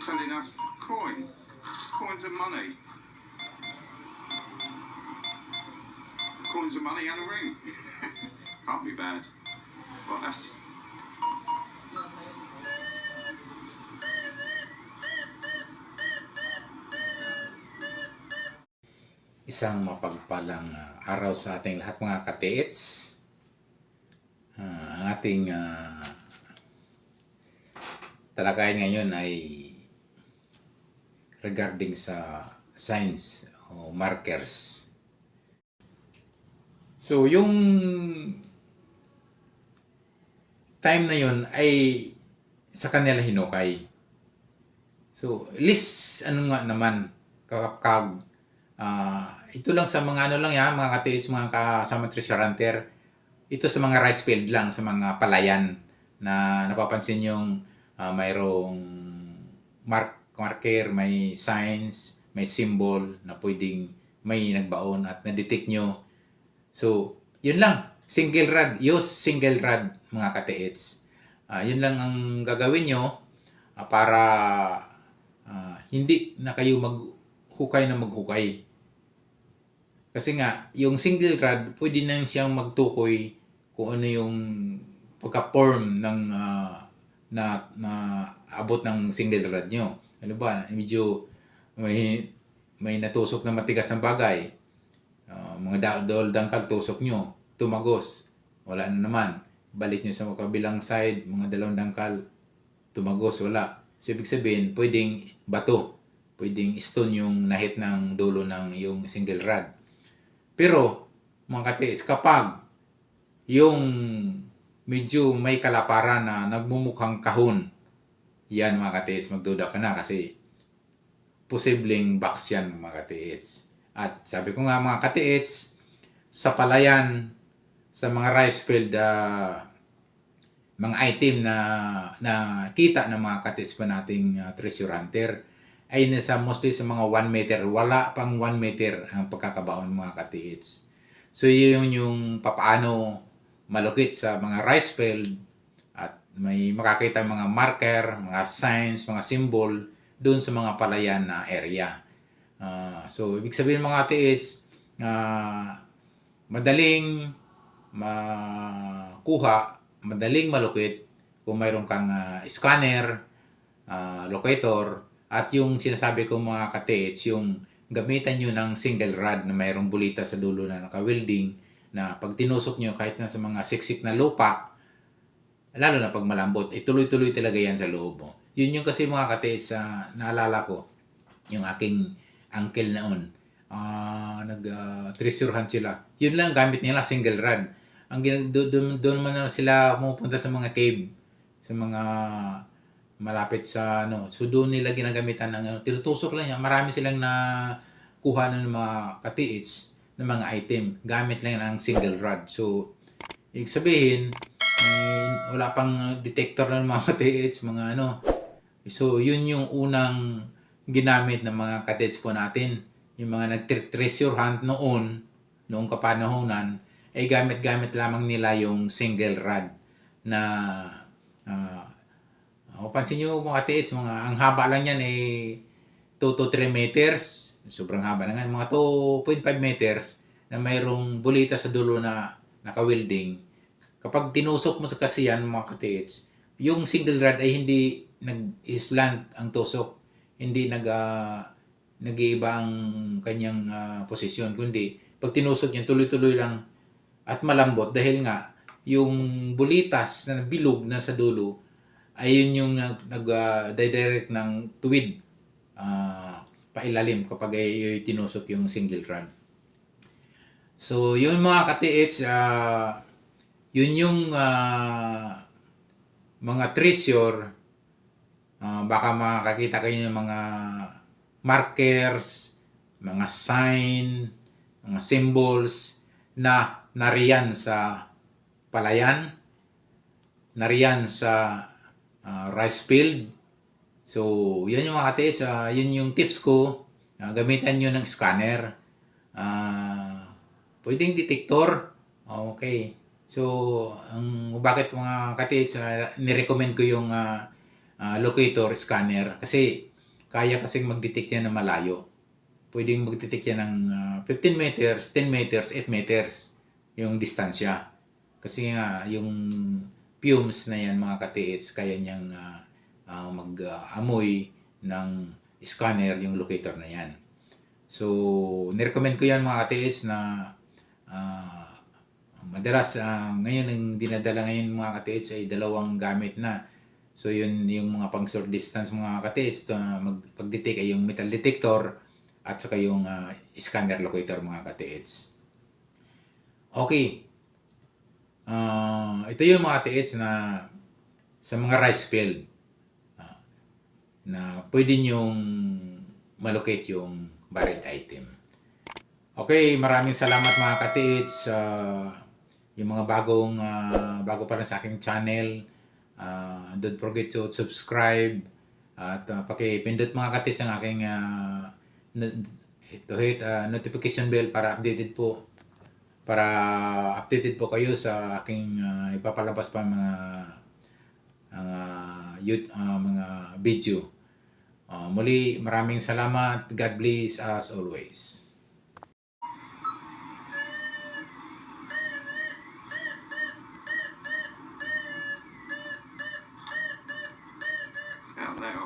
Selling us coins. Coins and money. Coins and money and a ring. Can't be bad. Well, that's... Isang mapagpalang araw sa ating lahat mga ka-TH. Ang ating talakayan ngayon ay regarding sa signs o markers. So yung time na yun ay sa kanila hinukay. So least ano nga naman kakapkag ito lang sa mga ano lang yan, mga ka-TH, mga kasama treasure hunter. Ito sa mga rice field lang, sa mga palayan na napapansin yung mayroong marker, may signs, may symbol na pwedeng may nagbaon at na-detect nyo. So, yun lang. Single rod. Use single rod, mga ka-TH. Yun lang ang gagawin nyo para hindi na kayo maghukay na maghukay. Kasi nga, yung single rod, pwede na siyang magtukoy kung ano yung pagka-form ng na abot ng single rod nyo. Ano ba? Medyo may natusok na matigas ng bagay. Mga dangkal tusok nyo. Tumagos. Wala na naman. Balik nyo sa kabilang side. Mga dalawang dangkal. Tumagos. Wala. So, ibig sabihin, pwedeng bato. Pwedeng stone yung nahit ng dulo ng yung single rod. Pero, mga ka-TH, kapag yung medyo may kalaparan na nagmumukhang kahon, yan mga ka-TH, magduda ka na kasi posibleng box yan mga ka-TH. At sabi ko nga mga ka-TH, sa palayan, sa mga rice field, mga item na kita ng mga ka-TH pa nating treasure hunter, ay nasa mostly sa mga 1 meter. Wala pang 1 meter ang pagkakabaon mga ka-TH. So yun yung papaano malukit sa mga rice field at may makakita mga marker, mga signs, mga symbol doon sa mga palayan na area. So ibig sabihin mga ka-TH, madaling makuha, madaling malukit kung mayroon kang scanner, locator, at yung sinasabi ko mga ka-TH, yung gamitan nyo ng single rod na mayroong bulita sa dulo na naka-welding na pag tinusok nyo kahit na sa mga siksik na lupa, lalo na pag malambot, tuloy-tuloy talaga yan sa loob mo. Yun yung kasi mga ka-TH, naalala ko, yung aking uncle noon, nag-treasure hunt sila. Yun lang gamit nila, single rod. Doon man sila pumupunta sa mga cave, sa mga malapit sa so doon nila ginagamitan ng tinutusok lang yan. Marami silang nakuha ng mga ka-TH ng mga item gamit lang ng single rod. So ibig sabihin wala pang detector ng mga ka-TH, mga so yun yung unang ginamit ng mga ka-TH po natin, yung mga nag-treasure hunt noong kapanahonan, ay gamit lamang nila yung single rod na pansin nyo mga TH, ang haba lang yan ay 2 to 3 meters. Sobrang haba na nga. Mga 2.5 meters na mayroong bulita sa dulo na naka-welding. Kapag tinusok mo sa kasi yan mga ka-TH, yung single rod ay hindi nag-slant ang tusok. Hindi nag-iiba ang kanyang posisyon. Kundi pag tinusok yan, tuloy-tuloy lang at malambot dahil nga yung bulitas na bilog na sa dulo ayun yung nag-direct ng tuwid pailalim kapag ay tinusok yung single rod. So, yun mga ka-TH, yun yung mga treasure, baka makakita kayo ng mga markers, mga sign, mga symbols na nariyan sa palayan, nariyan sa rice field. So, yan yung mga ka-TH. Yun yung tips ko. Gamitan nyo ng scanner. Pwedeng detector. Okay. So, bakit mga ka-TH, nirecommend ko yung locator scanner. Kasi, kaya kasing mag-detect yan na malayo. Pwedeng mag-detect yan ng 15 meters, 10 meters, 8 meters yung distansya. Kasi nga, yung fumes na yan mga ka-TH, kaya niyang mag-amoy ng scanner yung locator na yan. So, nirecommend ko yan mga ka-TH na madalas ngayon ang dinadala ngayon mga ka-TH ay dalawang gamit na. So, yun yung mga pang short distance mga ka-TH, pag-detect ay yung metal detector at saka yung scanner locator mga ka-TH. Okay. Ito yung mga TH na sa mga rice field na pwede nyong malocate yung buried item. Okay, maraming salamat mga ka-TH. Yung mga bago pa lang sa aking channel, don't forget to subscribe at pakipindot mga ka-TH ang aking hit notification bell para updated po kayo sa aking ipapalabas pa mga video. Muli, maraming salamat. God bless as always.